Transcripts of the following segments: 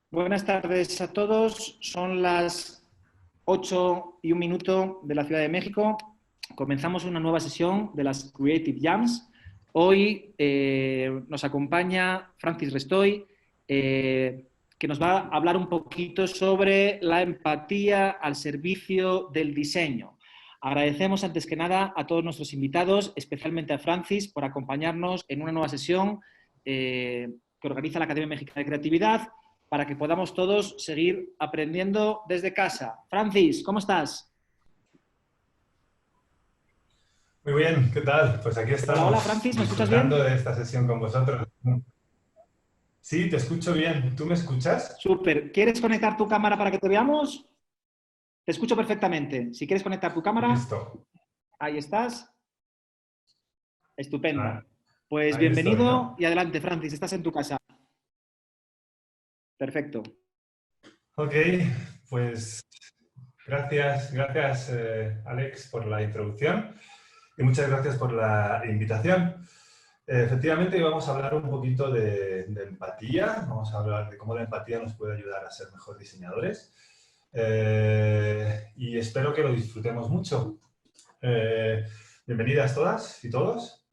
Buenas tardes a todos. Son las 8:01 de la Ciudad de México. Comenzamos una nueva sesión de las Creative Jams. Hoy nos acompaña Francis Restoy, que nos va a hablar un poquito sobre la empatía al servicio del diseño. Agradecemos antes que nada a todos nuestros invitados, especialmente a Francis, por acompañarnos en una nueva sesión que organiza la Academia Mexicana de Creatividad, para que podamos todos seguir aprendiendo desde casa. Francis, ¿cómo estás? Muy bien, ¿qué tal? Pues aquí Hola, hola, estamos Francis, ¿me escuchas disfrutando bien? de esta sesión con vosotros. Sí, te escucho bien. ¿Tú me escuchas? Súper. ¿Quieres conectar tu cámara para que te veamos? Te escucho perfectamente. Si quieres conectar tu cámara, Listo. ahí estás. Ah, Estupendo. Pues ahí estoy, bienvenido ¿no? y adelante, Francis, estás en tu casa. Perfecto. Ok, pues gracias Alex por la introducción y muchas gracias por la invitación. Efectivamente, hoy vamos a hablar un poquito de empatía, vamos a hablar de cómo la empatía nos puede ayudar a ser mejores diseñadores y espero que lo disfrutemos mucho. Eh, Bienvenidas todas y todos.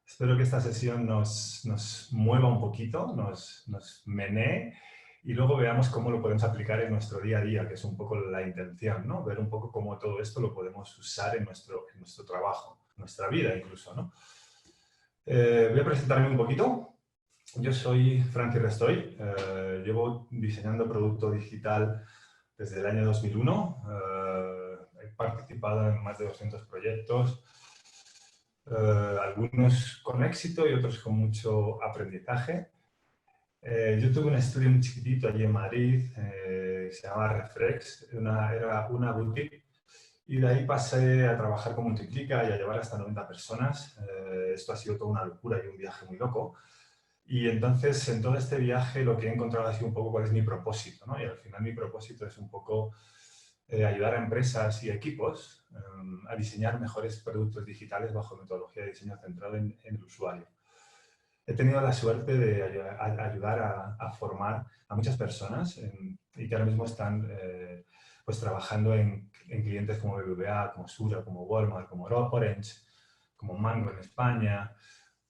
Espero que esta sesión nos mueva un poquito, nos menee y luego veamos cómo lo podemos aplicar en nuestro día a día, que es un poco la intención, ¿no? Ver un poco cómo todo esto lo podemos usar en nuestro trabajo, en nuestra vida incluso, ¿no? Voy a presentarme un poquito. Yo soy Francis Restoy, llevo diseñando producto digital desde el año 2001. He participado en más de 200 proyectos, algunos con éxito y otros con mucho aprendizaje. Yo tuve un estudio muy chiquitito allí en Madrid, se llama Reflex, era una boutique, y de ahí pasé a trabajar con Multiplica y a llevar hasta 90 personas. Esto ha sido toda una locura y un viaje muy loco. Y entonces, en todo este viaje, lo que he encontrado ha sido un poco cuál es mi propósito, ¿no? Y al final mi propósito es un poco ayudar a empresas y equipos a diseñar mejores productos digitales bajo metodología de diseño centrado en el usuario. He tenido la suerte de ayudar a formar a muchas personas y que ahora mismo están pues trabajando en clientes como BBVA, como Sura, como Walmart, como Orange, como Mango en España,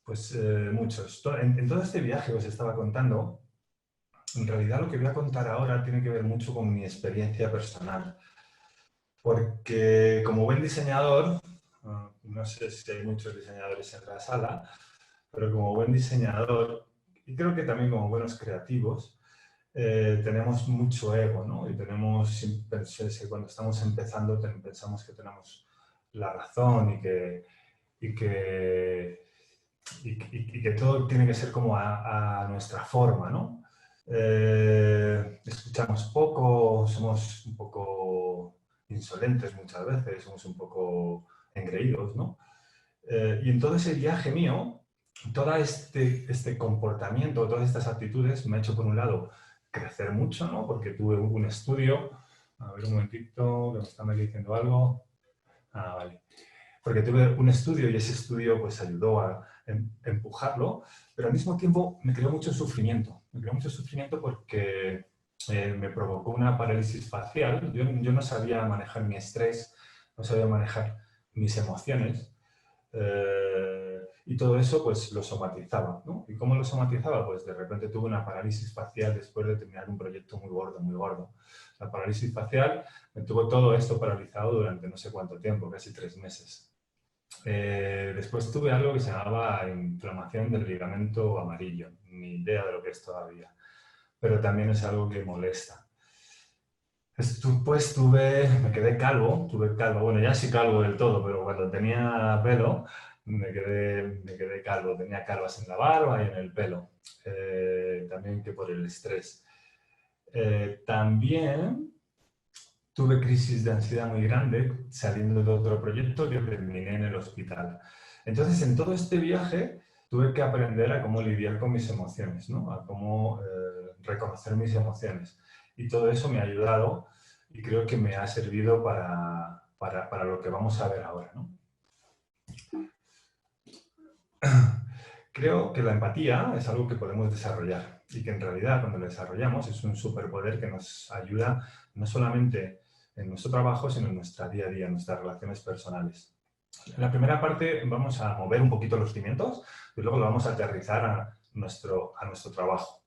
pues muchos. En todo este viaje que os estaba contando, en realidad lo que voy a contar ahora tiene que ver mucho con mi experiencia personal. Porque como buen diseñador, no sé si hay muchos diseñadores en la sala, pero como buen diseñador, y creo que también como buenos creativos, tenemos mucho ego, ¿no? Y tenemos, cuando estamos empezando, pensamos que tenemos la razón y que todo tiene que ser como a nuestra forma, ¿no? Escuchamos poco, somos un poco insolentes muchas veces, somos un poco engreídos, ¿no? Y en todo ese viaje mío, todo este comportamiento, todas estas actitudes me ha hecho, por un lado, crecer mucho, ¿no? Porque tuve un estudio, a ver un momentito, que me están aquí diciendo algo. Ah, vale. Porque tuve un estudio y ese estudio pues ayudó a empujarlo, pero al mismo tiempo me creó mucho sufrimiento. Me creó mucho sufrimiento porque me provocó una parálisis facial. Yo no sabía manejar mi estrés, no sabía manejar mis emociones. Y todo eso pues lo somatizaba, ¿no? ¿Y cómo lo somatizaba? Pues de repente tuve una parálisis facial después de terminar un proyecto muy gordo, muy gordo. La parálisis facial me tuvo todo esto paralizado durante no sé cuánto tiempo, casi 3 meses. Después tuve algo que se llamaba inflamación del ligamento amarillo, ni idea de lo que es todavía, pero también es algo que molesta. Pues tuve calvo, bueno, ya sí calvo del todo, pero cuando tenía pelo me quedé calvo, tenía calvas en la barba y en el pelo, también que por el estrés. También tuve crisis de ansiedad muy grande saliendo de otro proyecto que terminé en el hospital. Entonces, en todo este viaje tuve que aprender a cómo lidiar con mis emociones, ¿no? A cómo reconocer mis emociones. Y todo eso me ha ayudado y creo que me ha servido para lo que vamos a ver ahora, ¿no? creo que la empatía es algo que podemos desarrollar y que en realidad cuando lo desarrollamos es un superpoder que nos ayuda no solamente en nuestro trabajo, sino en nuestra día a día, en nuestras relaciones personales. En la primera parte vamos a mover un poquito los cimientos y luego lo vamos a aterrizar a nuestro trabajo.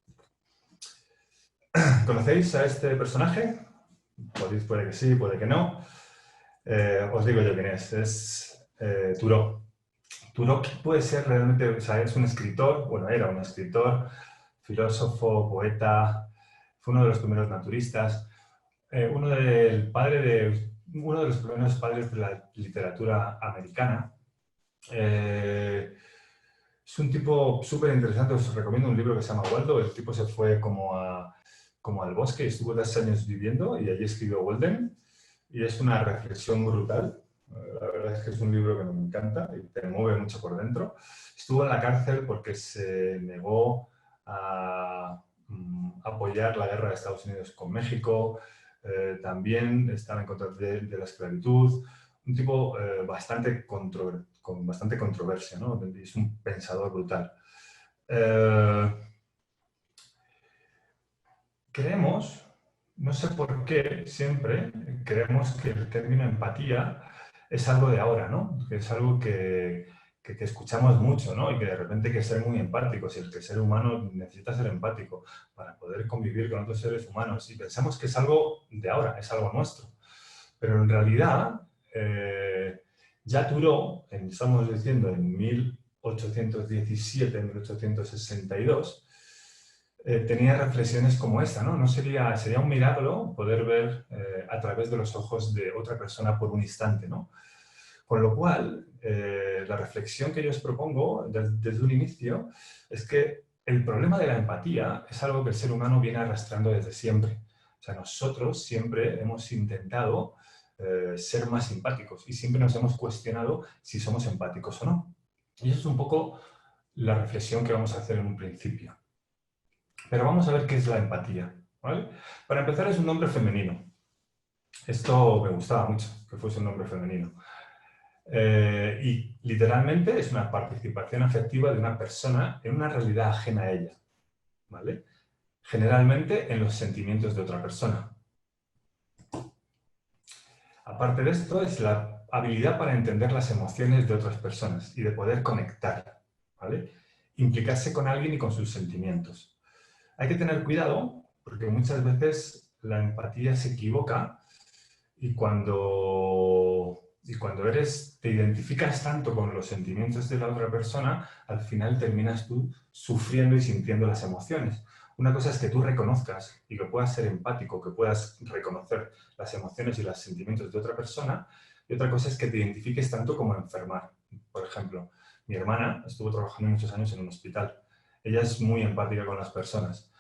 ¿Conocéis a este personaje? Puede que sí, puede que no. Os digo yo quién es Thoreau. Thoreau puede ser realmente, o sea, es un escritor, bueno, era un escritor, filósofo, poeta, fue uno de los primeros naturistas, uno de los primeros padres de la literatura americana. Es un tipo súper interesante, os recomiendo un libro que se llama Waldo. El tipo se fue como al bosque y estuvo 2 años viviendo y allí escribió Walden y es una reflexión brutal. La verdad es que es un libro que me encanta y te mueve mucho por dentro. Estuvo en la cárcel porque se negó a apoyar la guerra de Estados Unidos con México. También estaba en contra de la esclavitud. Un tipo con bastante controversia, ¿no? Es un pensador brutal. Creemos, no sé por qué, siempre creemos que el término empatía es algo de ahora, ¿no? Que es algo que escuchamos mucho, ¿no? Y que de repente hay que ser muy empáticos y el ser humano necesita ser empático para poder convivir con otros seres humanos. Y pensamos que es algo de ahora, es algo nuestro. Pero en realidad, ya Thoreau, estamos diciendo en 1817, 1862, tenía reflexiones como esta, ¿no? Sería un milagro poder ver a través de los ojos de otra persona por un instante, ¿no? Con lo cual, la reflexión que yo os propongo desde un inicio es que el problema de la empatía es algo que el ser humano viene arrastrando desde siempre. O sea, nosotros siempre hemos intentado ser más empáticos y siempre nos hemos cuestionado si somos empáticos o no. Y eso es un poco la reflexión que vamos a hacer en un principio. Pero vamos a ver qué es la empatía, ¿vale? Para empezar, es un nombre femenino. Esto me gustaba mucho, que fuese un nombre femenino. Y literalmente es una participación afectiva de una persona en una realidad ajena a ella, ¿vale? Generalmente en los sentimientos de otra persona. Aparte de esto, es la habilidad para entender las emociones de otras personas y de poder conectar, ¿vale? Implicarse con alguien y con sus sentimientos. Hay que tener cuidado porque muchas veces la empatía se equivoca y cuando te identificas tanto con los sentimientos de la otra persona, al final terminas tú sufriendo y sintiendo las emociones. Una cosa es que tú reconozcas y que puedas ser empático, que puedas reconocer las emociones y los sentimientos de otra persona, y otra cosa es que te identifiques tanto como enfermar. Por ejemplo, mi hermana estuvo trabajando muchos años en un hospital. Ella es muy empática con las personas.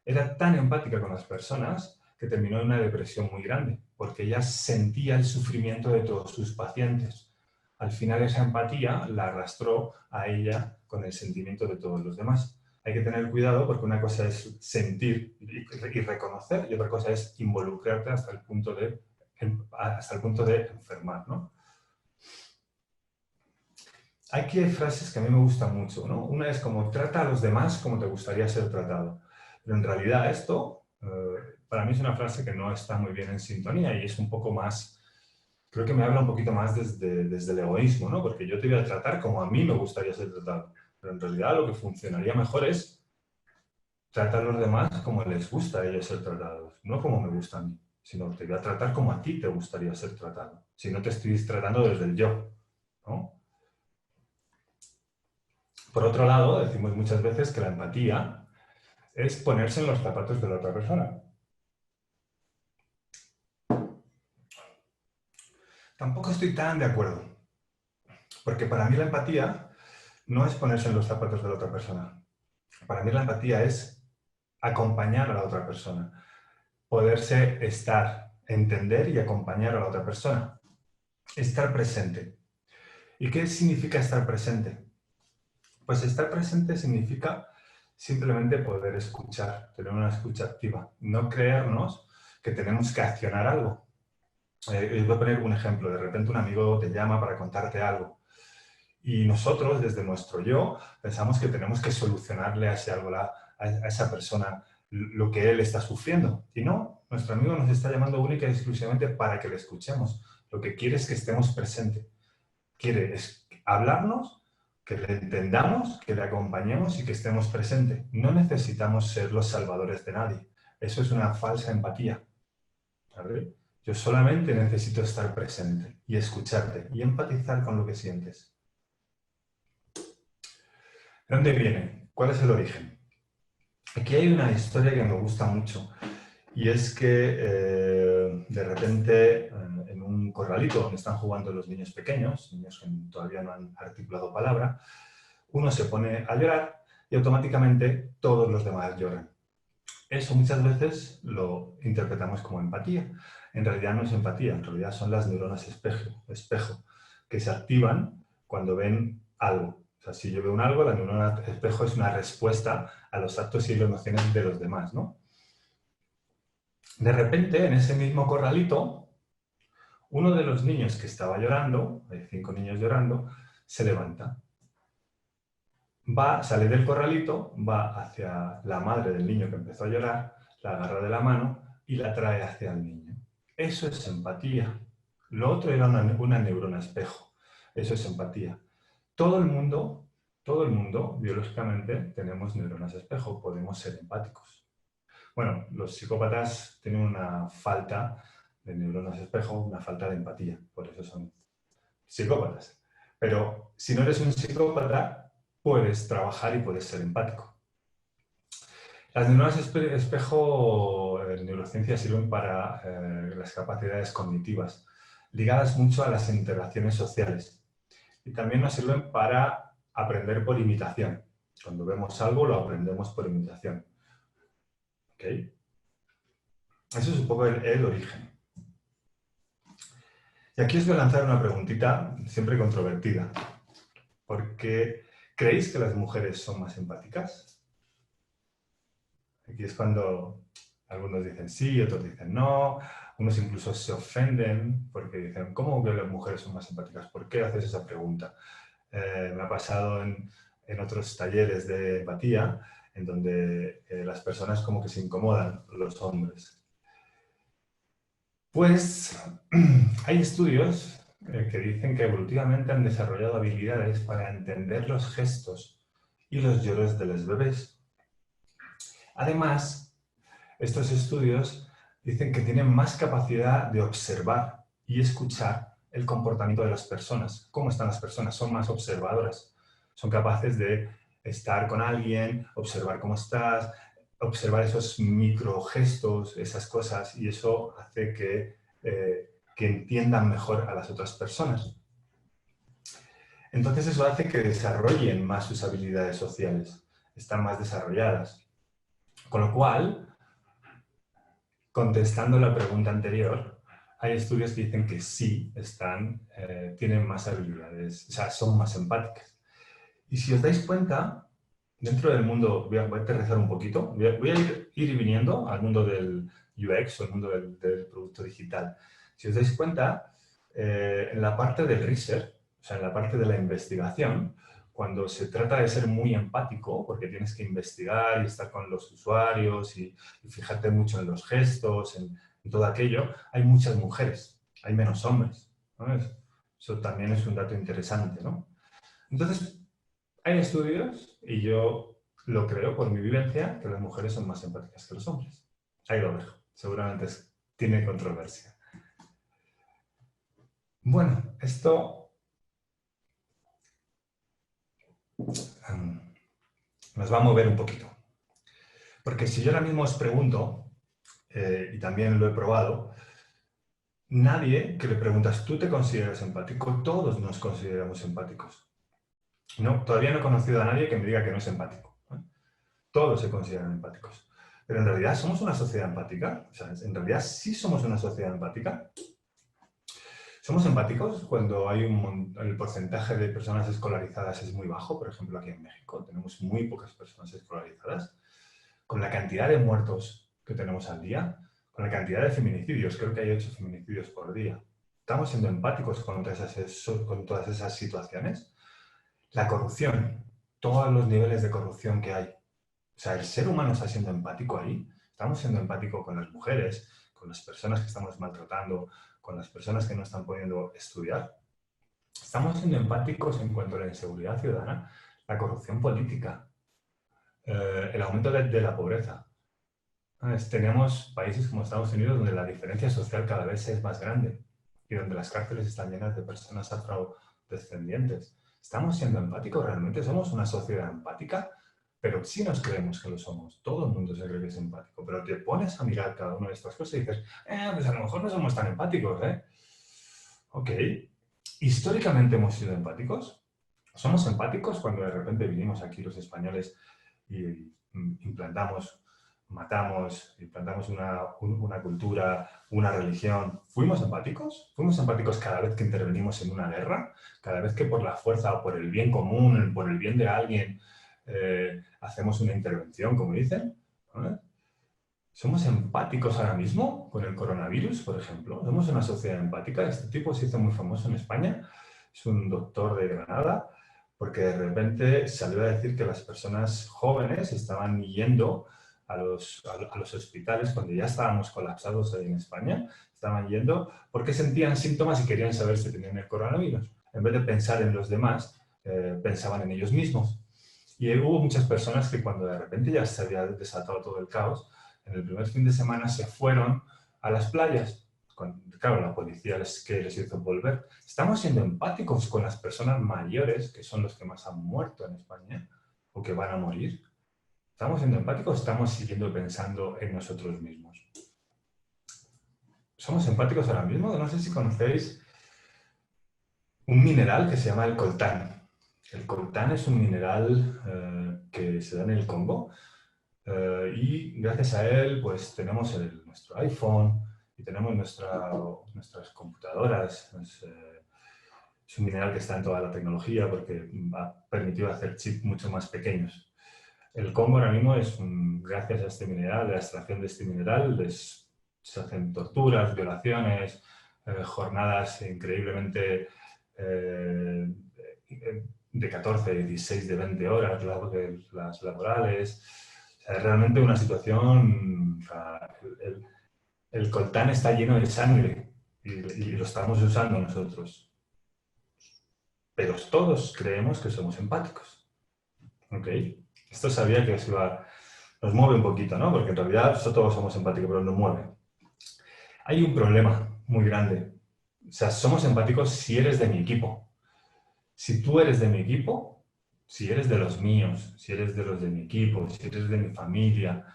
Era tan empática con las personas que terminó en una depresión muy grande, porque ella sentía el sufrimiento de todos sus pacientes. Al final esa empatía la arrastró a ella con el sentimiento de todos los demás. Hay que tener cuidado porque una cosa es sentir y reconocer y otra cosa es involucrarte hasta el punto de enfermar, ¿no? Hay que frases que a mí me gustan mucho, ¿no? Una es como, trata a los demás como te gustaría ser tratado. Pero en realidad esto, para mí es una frase que no está muy bien en sintonía y es un poco más, creo que me habla un poquito más desde el egoísmo, ¿no? Porque yo te voy a tratar como a mí me gustaría ser tratado. Pero en realidad lo que funcionaría mejor es tratar a los demás como les gusta a ellos ser tratados, no como me gusta a mí, sino te voy a tratar como a ti te gustaría ser tratado. Si no te estoy tratando desde el yo, ¿no? Por otro lado, decimos muchas veces que la empatía es ponerse en los zapatos de la otra persona. Tampoco estoy tan de acuerdo, porque para mí la empatía no es ponerse en los zapatos de la otra persona. Para mí la empatía es acompañar a la otra persona, poderse estar, entender y acompañar a la otra persona, estar presente. ¿Y qué significa estar presente? Pues estar presente significa simplemente poder escuchar, tener una escucha activa, no creernos que tenemos que accionar algo. Voy a poner un ejemplo. De repente un amigo te llama para contarte algo Y nosotros, desde nuestro yo, pensamos que tenemos que solucionarle a esa persona lo que él está sufriendo. Y no, nuestro amigo nos está llamando única y exclusivamente para que le escuchemos. Lo que quiere es que estemos presentes. Quiere hablarnos, que le entendamos, que le acompañemos y que estemos presentes. No necesitamos ser los salvadores de nadie. Eso es una falsa empatía. ¿Vale? Yo solamente necesito estar presente y escucharte y empatizar con lo que sientes. ¿De dónde viene? ¿Cuál es el origen? Aquí hay una historia que me gusta mucho y es que de repente en un corralito donde están jugando los niños pequeños, niños que todavía no han articulado palabra, uno se pone a llorar y automáticamente todos los demás lloran. Eso muchas veces lo interpretamos como empatía. En realidad no es empatía, en realidad son las neuronas espejo que se activan cuando ven algo. O sea, si yo veo un algo, la neurona espejo es una respuesta a los actos y las emociones de los demás, ¿no? De repente, en ese mismo corralito, uno de los niños que estaba llorando, hay 5 niños llorando, se levanta. Sale del corralito, va hacia la madre del niño que empezó a llorar, la agarra de la mano y la trae hacia el niño. Eso es empatía. Lo otro era una neurona espejo. Eso es empatía. Todo el mundo, biológicamente, tenemos neuronas espejo, podemos ser empáticos. Bueno, los psicópatas tienen una falta de neuronas espejo, una falta de empatía, por eso son psicópatas. Pero si no eres un psicópata, puedes trabajar y puedes ser empático. Las neuronas espejo en neurociencia sirven para las capacidades cognitivas, ligadas mucho a las interacciones sociales. Y también nos sirven para aprender por imitación. Cuando vemos algo, lo aprendemos por imitación. ¿Ok? Eso es un poco el origen. Y aquí os voy a lanzar una preguntita, siempre controvertida. Porque, ¿creéis que las mujeres son más empáticas? Aquí es cuando algunos dicen sí, otros dicen no, unos incluso se ofenden porque dicen, ¿cómo que las mujeres son más empáticas? ¿Por qué haces esa pregunta? Me ha pasado en otros talleres de empatía en donde las personas como que se incomodan, los hombres. Pues hay estudios que dicen que evolutivamente han desarrollado habilidades para entender los gestos y los lloros de los bebés. Además, estos estudios dicen que tienen más capacidad de observar y escuchar el comportamiento de las personas. ¿Cómo están las personas? Son más observadoras. Son capaces de estar con alguien, observar cómo estás, observar esos microgestos, esas cosas, y eso hace que entiendan mejor a las otras personas. Entonces eso hace que desarrollen más sus habilidades sociales, están más desarrolladas. Con lo cual, contestando la pregunta anterior, hay estudios que dicen que sí tienen más habilidades, o sea, son más empáticas. Y si os dais cuenta, dentro del mundo, voy a aterrizar un poquito, voy a ir viniendo al mundo del UX, o el mundo del producto digital. Si os dais cuenta, en la parte del research, o sea, en la parte de la investigación, cuando se trata de ser muy empático, porque tienes que investigar y estar con los usuarios y fijarte mucho en los gestos, en todo aquello, hay muchas mujeres, hay menos hombres, ¿no? Eso también es un dato interesante, ¿no? Entonces, hay estudios, y yo lo creo por mi vivencia, que las mujeres son más empáticas que los hombres. Ahí lo dejo. Seguramente tiene controversia. Bueno, esto nos va a mover un poquito. Porque si yo ahora mismo os pregunto, y también lo he probado, nadie que le preguntas, ¿tú te consideras empático? Todos nos consideramos empáticos. No, todavía no he conocido a nadie que me diga que no es empático, ¿eh? Todos se consideran empáticos. Pero en realidad, ¿somos una sociedad empática? O sea, en realidad sí somos una sociedad empática. ¿Somos empáticos cuando el porcentaje de personas escolarizadas es muy bajo? Por ejemplo, aquí en México tenemos muy pocas personas escolarizadas. Con la cantidad de muertos que tenemos al día, con la cantidad de feminicidios, creo que hay 8 feminicidios por día. ¿Estamos siendo empáticos con todas esas situaciones? La corrupción, todos los niveles de corrupción que hay. O sea, el ser humano está siendo empático ahí. Estamos siendo empáticos con las mujeres, con las personas que estamos maltratando, con las personas que no están pudiendo estudiar. Estamos siendo empáticos en cuanto a la inseguridad ciudadana, la corrupción política, el aumento de la pobreza. Tenemos países como Estados Unidos donde la diferencia social cada vez es más grande y donde las cárceles están llenas de personas afrodescendientes. ¿Estamos siendo empáticos realmente? ¿Somos una sociedad empática? Pero sí nos creemos que lo somos. Todo el mundo se cree que es empático. Pero te pones a mirar cada una de estas cosas y dices, pues a lo mejor no somos tan empáticos, ¿eh? Ok. ¿Históricamente hemos sido empáticos? ¿Somos empáticos cuando de repente vinimos aquí los españoles y implantamos, matamos, implantamos una cultura, una religión? ¿Fuimos empáticos? ¿Fuimos empáticos cada vez que intervenimos en una guerra? ¿Cada vez que por la fuerza o por el bien común, por el bien de alguien, hacemos una intervención, como dicen? ¿Vale? ¿Somos empáticos ahora mismo con el coronavirus, por ejemplo? ¿Somos una sociedad empática? Este tipo se hizo muy famoso en España. Es un doctor de Granada, porque de repente salió a decir que las personas jóvenes estaban yendo a los hospitales cuando ya estábamos colapsados ahí en España. Estaban yendo porque sentían síntomas y querían saber si tenían el coronavirus. En vez de pensar en los demás, pensaban en ellos mismos. Y hubo muchas personas que cuando de repente ya se había desatado todo el caos, en el primer fin de semana se fueron a las playas. Claro, la policía les hizo volver. ¿Estamos siendo empáticos con las personas mayores, que son los que más han muerto en España, o que van a morir? ¿Estamos siendo empáticos o estamos siguiendo pensando en nosotros mismos? ¿Somos empáticos ahora mismo? No sé si conocéis un mineral que se llama el coltán. El coltán es un mineral que se da en el Congo. Y gracias a él, pues tenemos nuestro iPhone y tenemos nuestras computadoras. Es un mineral que está en toda la tecnología porque ha permitido hacer chips mucho más pequeños. El Congo ahora mismo gracias a este mineral, la extracción de este mineral, se hacen torturas, violaciones, jornadas increíblemente de 14, de 16, de 20 horas, las laborales. Es realmente una situación, o sea, el coltán está lleno de sangre y lo estamos usando nosotros. Pero todos creemos que somos empáticos. ¿Ok? Esto sabía que nos mueve un poquito, ¿no? Porque en realidad todos somos empáticos, pero nos mueve. Hay un problema muy grande. O sea, somos empáticos si eres de mi equipo. Si tú eres de mi equipo, si eres de los míos, si eres de los de mi equipo, si eres de mi familia,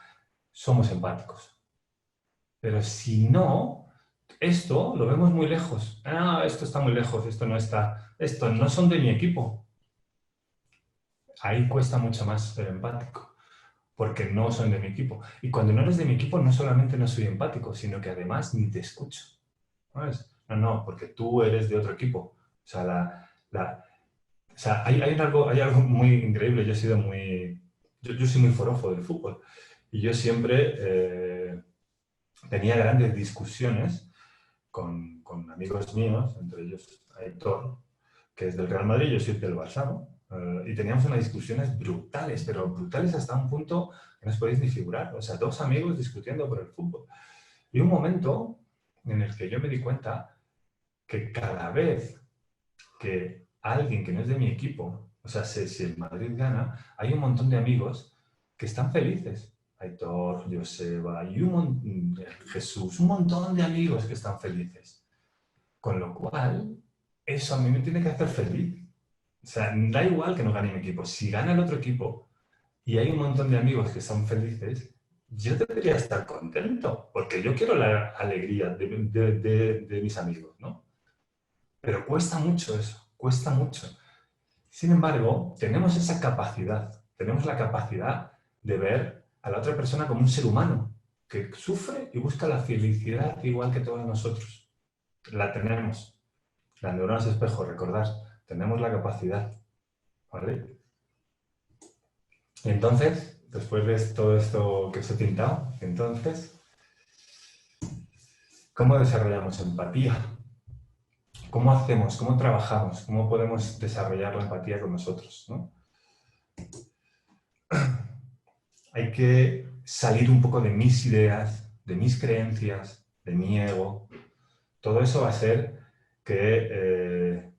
somos empáticos. Pero si no, esto lo vemos muy lejos. Esto está muy lejos, esto no son de mi equipo. Ahí cuesta mucho más ser empático, porque no son de mi equipo. Y cuando no eres de mi equipo, no solamente no soy empático, sino que además ni te escucho. ¿Sabes? No, porque tú eres de otro equipo. O sea, hay algo muy increíble. Yo soy muy forofo del fútbol. Y yo siempre tenía grandes discusiones con amigos míos, entre ellos Aitor, que es del Real Madrid, y yo soy del Barça, ¿no? Y teníamos unas discusiones brutales, pero brutales hasta un punto que no os podéis ni figurar. O sea, dos amigos discutiendo por el fútbol. Y un momento en el que yo me di cuenta que cada vez que alguien que no es de mi equipo, o sea, si el Madrid gana, hay un montón de amigos que están felices. Aitor, Joseba y Jesús, un montón de amigos que están felices. Con lo cual, eso a mí me tiene que hacer feliz. O sea, da igual que no gane mi equipo. Si gana el otro equipo y hay un montón de amigos que son felices, yo debería estar contento, porque yo quiero la alegría de mis amigos, ¿no? Pero cuesta mucho eso, cuesta mucho. Sin embargo, tenemos esa capacidad, tenemos la capacidad de ver a la otra persona como un ser humano que sufre y busca la felicidad igual que todos nosotros. La tenemos. Las neuronas espejo, recordad, tenemos la capacidad. ¿Vale? Y entonces, después de todo esto que os he pintado, entonces, ¿cómo desarrollamos empatía? ¿Cómo hacemos? ¿Cómo trabajamos? ¿Cómo podemos desarrollar la empatía con nosotros, ¿no? Hay que salir un poco de mis ideas, de mis creencias, de mi ego. Todo eso va a hacer que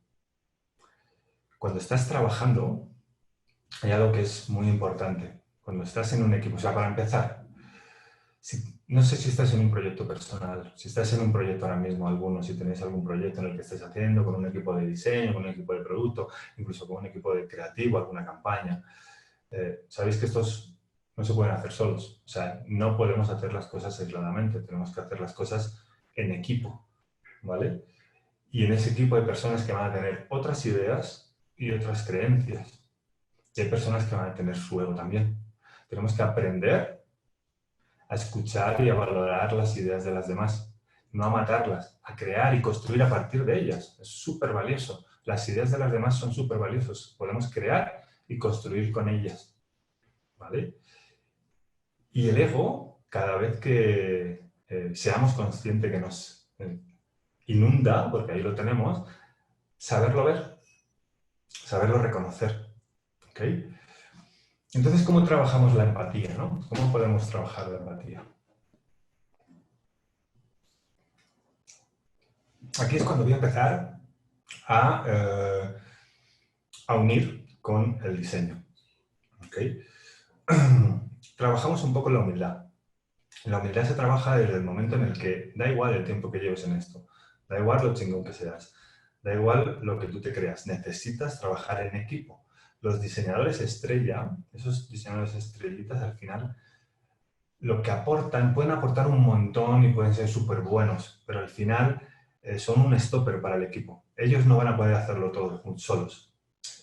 cuando estás trabajando, hay algo que es muy importante. Cuando estás en un equipo, o sea, para empezar, no sé si estás en un proyecto personal, si estás en un proyecto ahora mismo, alguno, si tenéis algún proyecto en el que estés haciendo, con un equipo de diseño, con un equipo de producto, incluso con un equipo de creativo, alguna campaña, sabéis que estos no se pueden hacer solos. O sea, no podemos hacer las cosas aisladamente, tenemos que hacer las cosas en equipo, ¿vale? Y en ese equipo hay personas que van a tener otras ideas y otras creencias. Y hay personas que van a tener su ego también. Tenemos que aprender a escuchar y a valorar las ideas de las demás, no a matarlas, a crear y construir a partir de ellas. Es súper valioso. Las ideas de las demás son súper valiosas. Podemos crear y construir con ellas, ¿vale? Y el ego, cada vez que seamos conscientes que nos inunda, porque ahí lo tenemos, saberlo ver, saberlo reconocer, ¿ok? Entonces, ¿cómo trabajamos la empatía, no? ¿Cómo podemos trabajar la empatía? Aquí es cuando voy a empezar a unir con el diseño. ¿Okay? Trabajamos un poco la humildad. La humildad se trabaja desde el momento en el que da igual el tiempo que lleves en esto, da igual lo chingón que seas, da igual lo que tú te creas, necesitas trabajar en equipo. Los diseñadores estrella, esos diseñadores estrellitas al final, lo que aportan, pueden aportar un montón y pueden ser súper buenos, pero al final son un stopper para el equipo. Ellos no van a poder hacerlo todo solos.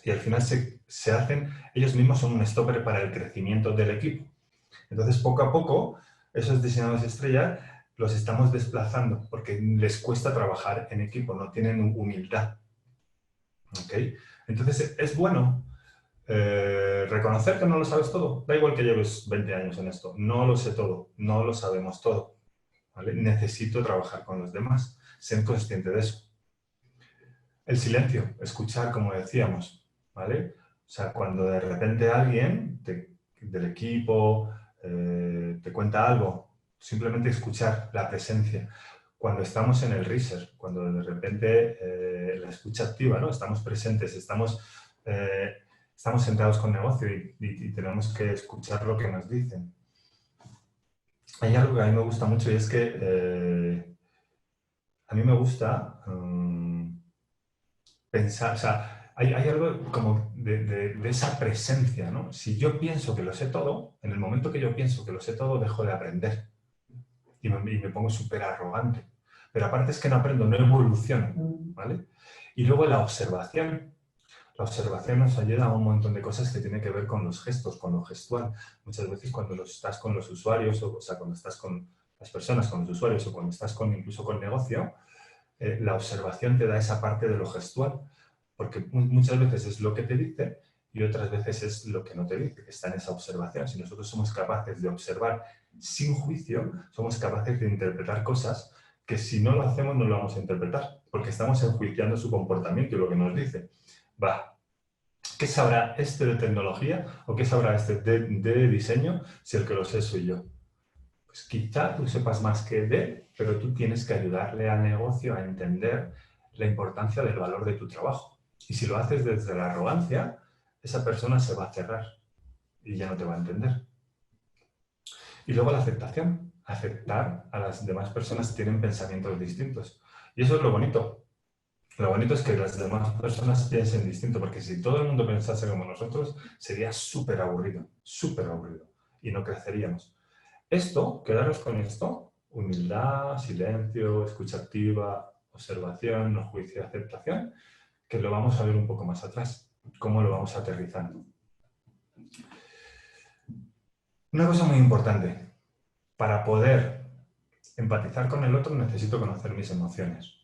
Y al final se hacen, ellos mismos son un stopper para el crecimiento del equipo. Entonces, poco a poco, esos diseñadores estrella los estamos desplazando porque les cuesta trabajar en equipo, no tienen humildad. ¿Okay? Entonces, es bueno reconocer que no lo sabes todo. Da igual que lleves 20 años en esto. No lo sé todo, no lo sabemos todo. ¿Vale? Necesito trabajar con los demás. Ser consciente de eso. El silencio, escuchar, como decíamos. ¿Vale? O sea, cuando de repente alguien del equipo te cuenta algo, simplemente escuchar la presencia. Cuando estamos en el research, cuando de repente la escucha activa, ¿no? Estamos presentes, estamos sentados con negocio y tenemos que escuchar lo que nos dicen. Hay algo que a mí me gusta mucho y es que a mí me gusta pensar, o sea, hay algo como de esa presencia, ¿no? Si yo pienso que lo sé todo, en el momento que yo pienso que lo sé todo, dejo de aprender y me pongo súper arrogante. Pero aparte es que no aprendo, no evoluciono, ¿vale? Y luego la observación. La observación nos ayuda a un montón de cosas que tienen que ver con los gestos, con lo gestual. Muchas veces cuando estás con los usuarios, o sea, cuando estás con las personas, con los usuarios, o cuando estás incluso con el negocio, la observación te da esa parte de lo gestual, porque muchas veces es lo que te dice y otras veces es lo que no te dice, que está en esa observación. Si nosotros somos capaces de observar sin juicio, somos capaces de interpretar cosas que si no lo hacemos no lo vamos a interpretar, porque estamos enjuiciando su comportamiento y lo que nos dice. Va, ¿qué sabrá este de tecnología o qué sabrá este de diseño si el que lo sé soy yo? Pues quizá tú sepas más que él, pero tú tienes que ayudarle al negocio a entender la importancia del valor de tu trabajo. Y si lo haces desde la arrogancia, esa persona se va a cerrar y ya no te va a entender. Y luego la aceptación. Aceptar a las demás personas que tienen pensamientos distintos. Y eso es lo bonito. Lo bonito es que las demás personas piensen distinto, porque si todo el mundo pensase como nosotros, sería súper aburrido, y no creceríamos. Esto, quedaros con esto, humildad, silencio, escucha activa, observación, no juicio, aceptación, que lo vamos a ver un poco más atrás, cómo lo vamos aterrizando. Una cosa muy importante, para poder empatizar con el otro necesito conocer mis emociones.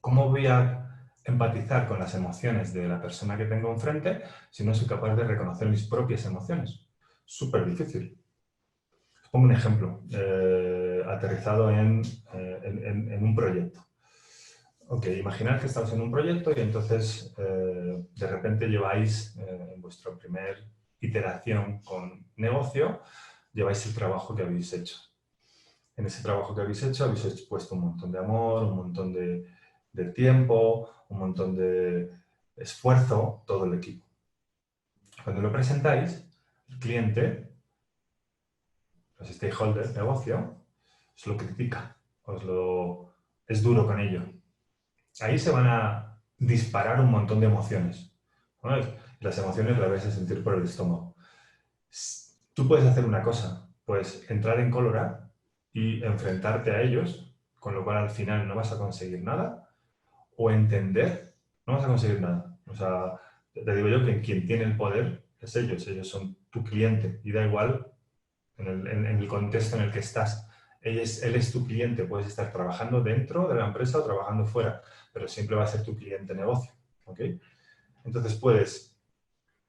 ¿Cómo voy a empatizar con las emociones de la persona que tengo enfrente si no soy capaz de reconocer mis propias emociones? Súper difícil. Os pongo un ejemplo aterrizado en un proyecto. Ok, imaginad que estamos en un proyecto y entonces de repente lleváis en vuestra primera iteración con negocio, lleváis el trabajo que habéis hecho. En ese trabajo que habéis hecho puesto un montón de amor, un montón de tiempo, un montón de esfuerzo, todo el equipo. Cuando lo presentáis, el cliente, los stakeholders, negocio, os lo critica, es duro con ello. Ahí se van a disparar un montón de emociones, ¿no? Las emociones las vais a sentir por el estómago. Tú puedes hacer una cosa, puedes entrar en cólera y enfrentarte a ellos, con lo cual al final no vas a conseguir nada, o entender, no vas a conseguir nada. O sea, te digo yo que quien tiene el poder es ellos son tu cliente y da igual en el contexto en el que estás. Él es tu cliente, puedes estar trabajando dentro de la empresa o trabajando fuera, pero siempre va a ser tu cliente negocio. ¿Ok? Entonces puedes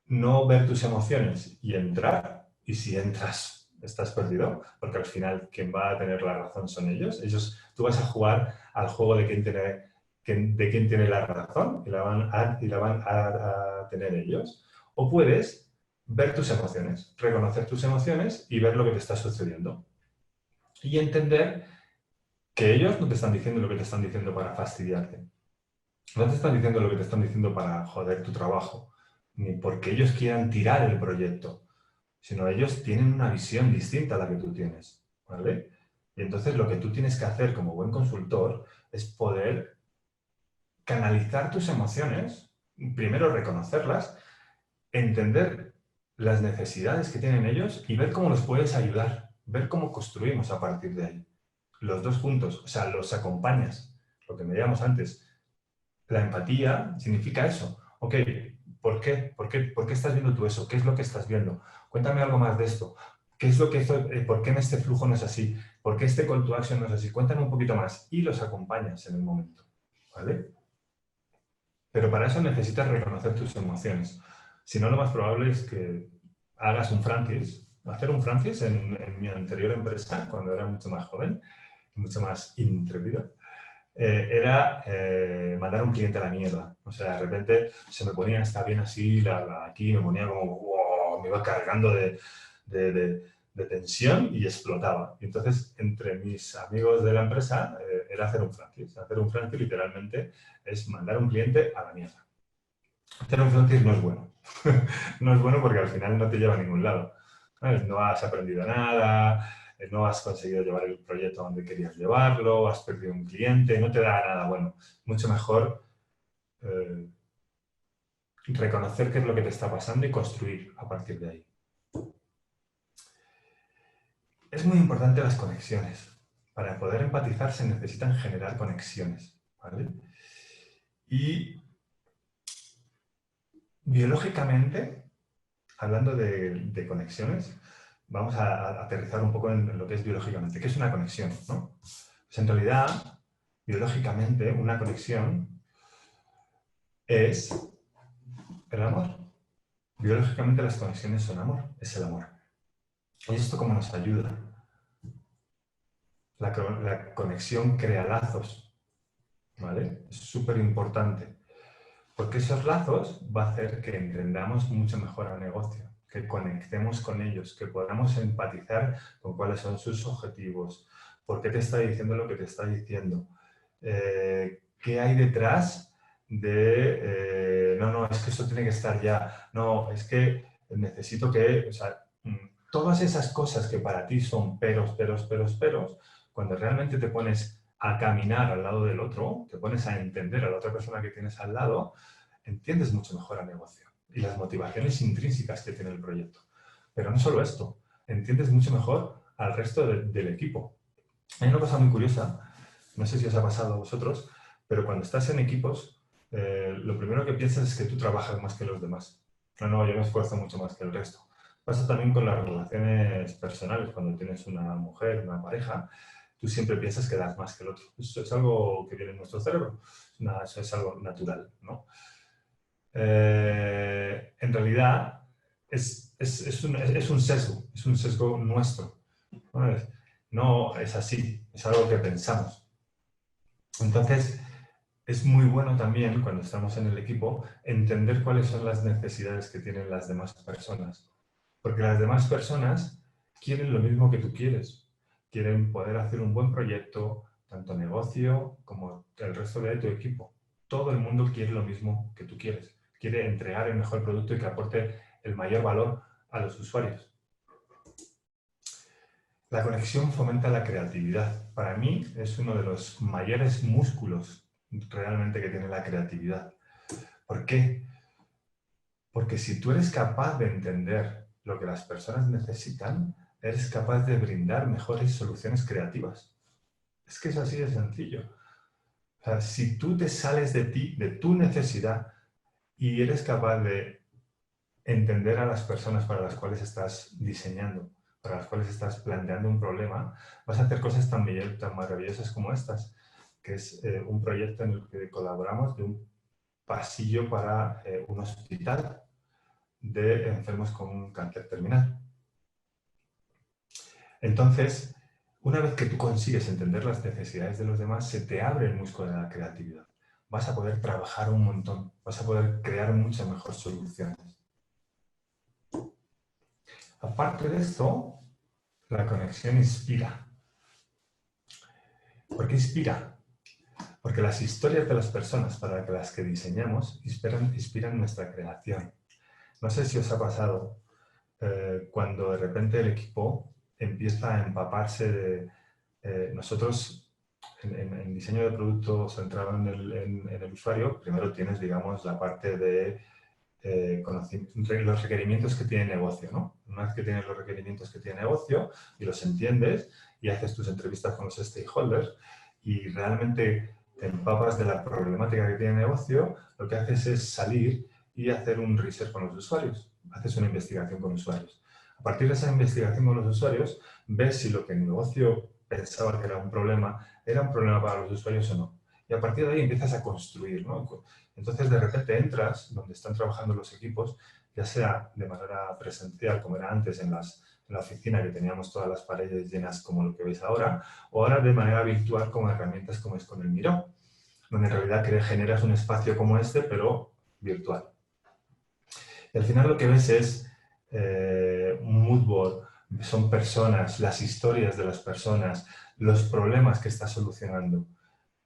no ver tus emociones y entrar, y si entras estás perdido, porque al final quien va a tener la razón son ellos. Tú vas a jugar al juego de quién tiene la razón y la van a tener ellos. O puedes ver tus emociones, reconocer tus emociones y ver lo que te está sucediendo. Y entender que ellos no te están diciendo lo que te están diciendo para fastidiarte. No te están diciendo lo que te están diciendo para joder tu trabajo, ni porque ellos quieran tirar el proyecto, sino ellos tienen una visión distinta a la que tú tienes, ¿vale? Y entonces lo que tú tienes que hacer como buen consultor es poder canalizar tus emociones, primero reconocerlas, entender las necesidades que tienen ellos y ver cómo los puedes ayudar, ver cómo construimos a partir de ahí. Los dos juntos, o sea, los acompañas, lo que me decíamos antes. La empatía significa eso. Ok, ¿por qué? ¿Por qué estás viendo tú eso? ¿Qué es lo que estás viendo? Cuéntame algo más de esto. ¿Qué es lo que ¿por qué en este flujo no es así? ¿Por qué este call to action no es así? Cuéntame un poquito más y los acompañas en el momento, ¿vale? Pero para eso necesitas reconocer tus emociones. Si no, lo más probable es que hagas un francis. Hacer un francis en mi anterior empresa, cuando era mucho más joven, mucho más intrépido, era mandar a un cliente a la mierda. O sea, de repente se me ponía, está bien así, aquí me ponía como, wow, me iba cargando de tensión y explotaba. Y entonces, entre mis amigos de la empresa, era hacer un francis. Hacer un francis literalmente es mandar a un cliente a la mierda. Hacer un francis no es bueno. No es bueno porque al final no te lleva a ningún lado. ¿Sabes? No has aprendido nada, no has conseguido llevar el proyecto donde querías llevarlo, has perdido un cliente, no te da nada bueno. Mucho mejor reconocer qué es lo que te está pasando y construir a partir de ahí. Es muy importante las conexiones. Para poder empatizar se necesitan generar conexiones, ¿vale? Y biológicamente, hablando de conexiones, vamos a aterrizar un poco en lo que es biológicamente. ¿Qué es una conexión, no? Pues en realidad, biológicamente, una conexión es el amor. Biológicamente las conexiones son amor, es el amor. ¿Y esto cómo nos ayuda? La conexión crea lazos, ¿vale? Es súper importante, porque esos lazos va a hacer que entendamos mucho mejor al negocio, que conectemos con ellos, que podamos empatizar con cuáles son sus objetivos, por qué te está diciendo lo que te está diciendo, qué hay detrás de, no, es que eso tiene que estar ya, no, es que necesito que, o sea, todas esas cosas que para ti son peros, cuando realmente te pones a caminar al lado del otro, te pones a entender a la otra persona que tienes al lado, entiendes mucho mejor el negocio y las motivaciones intrínsecas que tiene el proyecto. Pero no solo esto, entiendes mucho mejor al resto del equipo. Hay una cosa muy curiosa, no sé si os ha pasado a vosotros, pero cuando estás en equipos, lo primero que piensas es que tú trabajas más que los demás. No, yo me esfuerzo mucho más que el resto. Pasa también con las relaciones personales, cuando tienes una mujer, una pareja, tú siempre piensas que das más que el otro. Eso es algo que viene en nuestro cerebro, eso es algo natural, ¿no? En realidad es un sesgo nuestro. No es así, es algo que pensamos. Entonces, es muy bueno también, cuando estamos en el equipo, entender cuáles son las necesidades que tienen las demás personas. Porque las demás personas quieren lo mismo que tú quieres. Quieren poder hacer un buen proyecto, tanto negocio como el resto de tu equipo. Todo el mundo quiere lo mismo que tú quieres. Quiere entregar el mejor producto y que aporte el mayor valor a los usuarios. La conexión fomenta la creatividad. Para mí es uno de los mayores músculos realmente que tiene la creatividad. ¿Por qué? Porque si tú eres capaz de entender lo que las personas necesitan, eres capaz de brindar mejores soluciones creativas. Es que es así de sencillo. O sea, si tú te sales de ti, de tu necesidad, y eres capaz de entender a las personas para las cuales estás diseñando, para las cuales estás planteando un problema, vas a hacer cosas tan maravillosas como estas, que es un proyecto en el que colaboramos de un pasillo para un hospital de enfermos con un cáncer terminal. Entonces, una vez que tú consigues entender las necesidades de los demás, se te abre el músculo de la creatividad. Vas a poder trabajar un montón, vas a poder crear muchas mejores soluciones. Aparte de esto, la conexión inspira. ¿Por qué inspira? Porque las historias de las personas para las que diseñamos inspiran nuestra creación. No sé si os ha pasado cuando de repente el equipo empieza a empaparse de... nosotros, en diseño de producto centrado en el usuario, primero tienes, digamos, la parte de los requerimientos que tiene negocio, ¿no? Una vez que tienes los requerimientos que tiene negocio y los entiendes y haces tus entrevistas con los stakeholders y realmente te empapas de la problemática que tiene negocio, lo que haces es salir y hacer un research con los usuarios. Haces una investigación con usuarios. A partir de esa investigación con los usuarios, ves si lo que el negocio pensaba que era un problema para los usuarios o no. Y a partir de ahí empiezas a construir, ¿no? Entonces, de repente entras donde están trabajando los equipos, ya sea de manera presencial, como era antes en la oficina, que teníamos todas las paredes llenas como lo que veis ahora, o ahora de manera virtual con herramientas como es con el Miro, donde en realidad generas un espacio como este, pero virtual. Y al final lo que ves es un mood board, son personas, las historias de las personas, los problemas que está solucionando.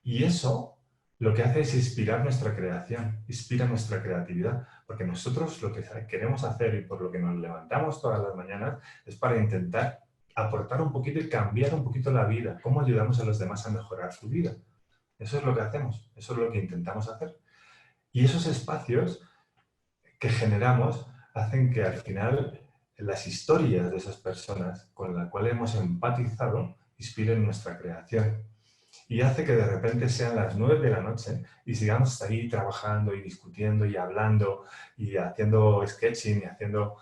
Y eso lo que hace es inspirar nuestra creación, inspira nuestra creatividad, porque nosotros lo que queremos hacer y por lo que nos levantamos todas las mañanas es para intentar aportar un poquito y cambiar un poquito la vida, cómo ayudamos a los demás a mejorar su vida. Eso es lo que hacemos, eso es lo que intentamos hacer. Y esos espacios que generamos hacen que al final las historias de esas personas con las cuales hemos empatizado inspiren nuestra creación. Y hace que de repente sean las 9 de la noche y sigamos ahí trabajando y discutiendo y hablando y haciendo sketching y haciendo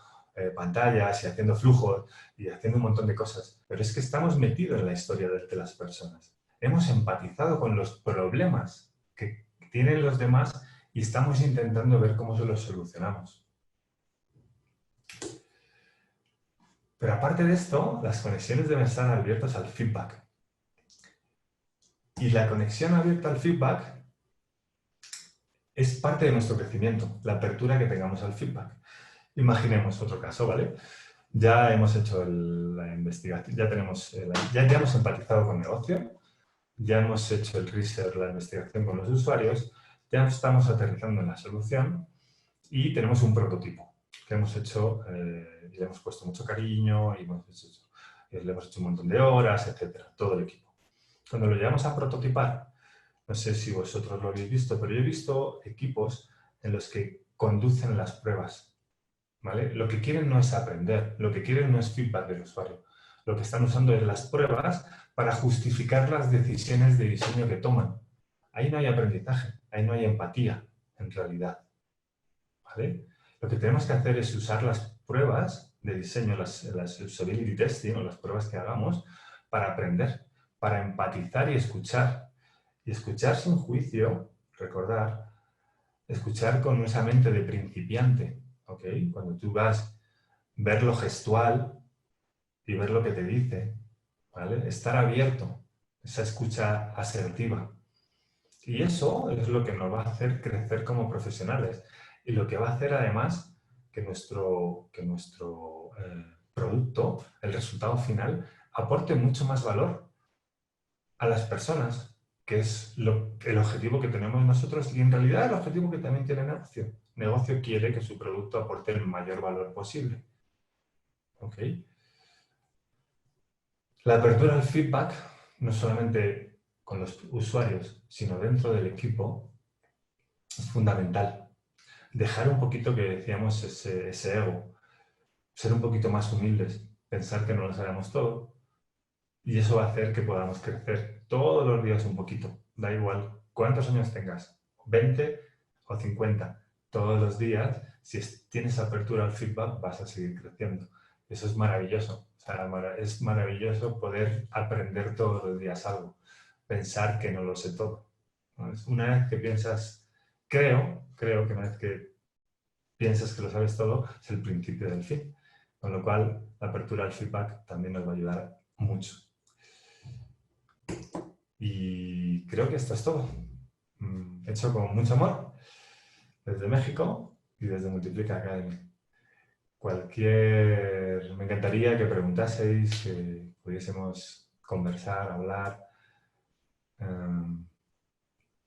pantallas y haciendo flujos y haciendo un montón de cosas. Pero es que estamos metidos en la historia de las personas. Hemos empatizado con los problemas que tienen los demás y estamos intentando ver cómo se los solucionamos. Pero aparte de esto, las conexiones deben estar abiertas al feedback. Y la conexión abierta al feedback es parte de nuestro crecimiento, la apertura que tengamos al feedback. Imaginemos otro caso, ¿vale? Ya hemos hecho la investigación, ya hemos empatizado con el negocio, ya hemos hecho el research, la investigación con los usuarios, ya estamos aterrizando en la solución y tenemos un prototipo que hemos hecho y le hemos puesto mucho cariño y le hemos hecho un montón de horas, etcétera, todo el equipo. Cuando lo llevamos a prototipar, no sé si vosotros lo habéis visto, pero yo he visto equipos en los que conducen las pruebas, ¿vale? Lo que quieren no es aprender, lo que quieren no es feedback del usuario. Lo que están usando es las pruebas para justificar las decisiones de diseño que toman. Ahí no hay aprendizaje, ahí no hay empatía, en realidad, ¿vale? Lo que tenemos que hacer es usar las pruebas de diseño, las usability testing o las pruebas que hagamos para aprender, para empatizar y escuchar. Y escuchar sin juicio, recordar, escuchar con esa mente de principiante, ¿ok? Cuando tú vas, ver lo gestual y ver lo que te dice, ¿vale? Estar abierto, esa escucha asertiva. Y eso es lo que nos va a hacer crecer como profesionales y lo que va a hacer además que nuestro producto, el resultado final, aporte mucho más valor a las personas, que es el objetivo que tenemos nosotros y en realidad el objetivo que también tiene el negocio. El negocio quiere que su producto aporte el mayor valor posible. ¿Ok? La apertura al feedback, no solamente con los usuarios, sino dentro del equipo, es fundamental. Dejar un poquito, que decíamos, ese ego, ser un poquito más humildes, pensar que no lo sabemos todo, y eso va a hacer que podamos crecer todos los días un poquito. Da igual cuántos años tengas, 20 o 50, todos los días, si tienes apertura al feedback, vas a seguir creciendo. Eso es maravilloso. O sea, es maravilloso poder aprender todos los días algo, pensar que no lo sé todo. ¿No? Una vez que piensas, creo que una vez que piensas que lo sabes todo, es el principio del fin. Con lo cual, la apertura al feedback también nos va a ayudar mucho. Y creo que esto es todo. Hecho con mucho amor desde México y desde Multiplica Academy. Me encantaría que preguntaseis, que pudiésemos conversar, hablar,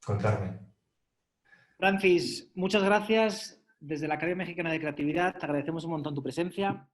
contarme. Francis, muchas gracias. Desde la Academia Mexicana de Creatividad te agradecemos un montón tu presencia.